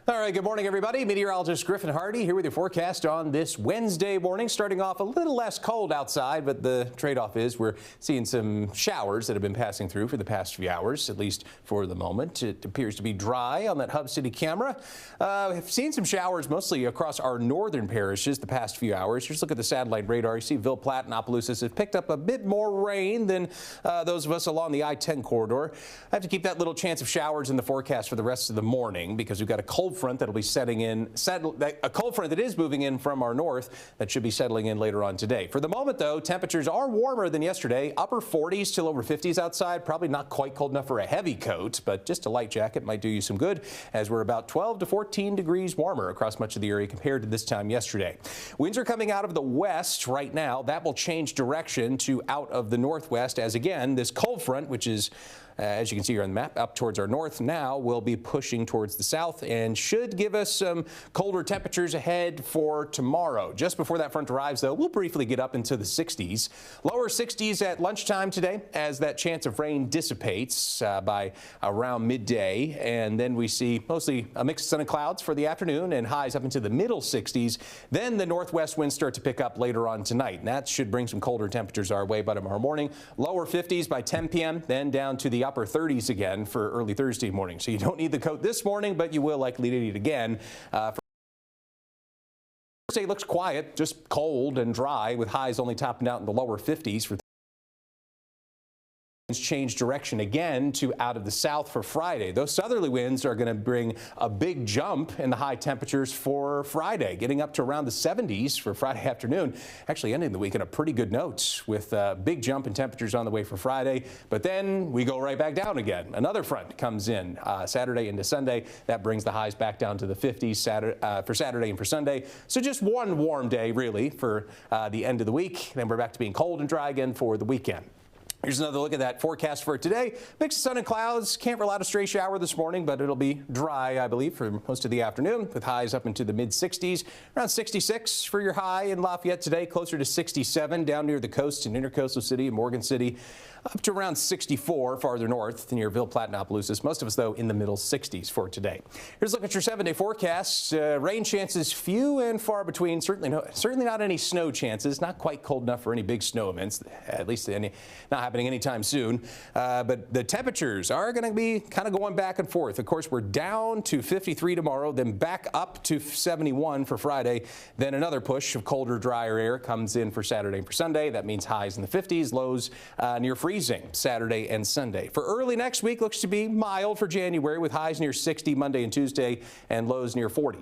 All right, good morning, everybody. Meteorologist Griffin Hardy here with your forecast on this Wednesday morning. Starting off a little less cold outside, but the trade-off is we're seeing some showers that have been passing through for the past few hours, at least for the moment. It appears to be dry on that Hub City camera. We've seen some showers mostly across our northern parishes the past few hours. Just look at the satellite radar. You see Ville Platte and Opelousas have picked up a bit more rain than those of us along the I-10 corridor. I have to keep that little chance of showers in the forecast for the rest of the morning because we've got a cold front that'll be setting in, a cold front that is moving in from our north that should be settling in later on today. For the moment, though, temperatures are warmer than yesterday, upper 40s till over 50s outside. Probably not quite cold enough for a heavy coat, but just a light jacket might do you some good as we're about 12 to 14 degrees warmer across much of the area compared to this time yesterday. Winds are coming out of the west right now. That will change direction to out of the northwest as, again, this cold front, which is as you can see here on the map, up towards our north now, will be pushing towards the south and should give us some colder temperatures ahead for tomorrow. Just before that front arrives, though, we'll briefly get up into the 60s. Lower 60s at lunchtime today as that chance of rain dissipates by around midday. And then we see mostly a mix of sun and clouds for the afternoon and highs up into the middle 60s. Then the northwest winds start to pick up later on tonight. And that should bring some colder temperatures our way by tomorrow morning. Lower 50s by 10 p.m., then down to the upper 30s again for early Thursday morning. So you don't need the coat this morning, but you will likely need it again. Thursday looks quiet, just cold and dry with highs only topping out in the lower 50s for change direction again to out of the south for Friday. Those southerly winds are going to bring a big jump in the high temperatures for Friday, getting up to around the 70s for Friday afternoon. Actually ending the week on a pretty good note with a big jump in temperatures on the way for Friday. But then we go right back down again. Another front comes in Saturday into Sunday. That brings the highs back down to the 50s for Saturday and for Sunday. So just one warm day really for the end of the week. Then we're back to being cold and dry again for the weekend. Here's another look at that forecast for today. Mix of sun and clouds. Can't rule out a stray shower this morning, but it'll be dry, I believe, for most of the afternoon with highs up into the mid-60s. Around 66 for your high in Lafayette today, closer to 67 down near the coast in Intercoastal City and Morgan City, up to around 64 farther north near Ville Platte and Opelousas. Most of us, though, in the middle 60s for today. Here's a look at your 7-day forecast. Rain chances few and far between. Certainly not any snow chances. Not quite cold enough for any big snow events, at least not happening anytime soon. But the temperatures are going to be kind of going back and forth. Of course, we're down to 53 tomorrow, then back up to 71 for Friday. Then another push of colder, drier air comes in for Saturday and for Sunday. That means highs in the 50s, lows near freezing Saturday and Sunday. For early next week, looks to be mild for January with highs near 60 Monday and Tuesday and lows near 40.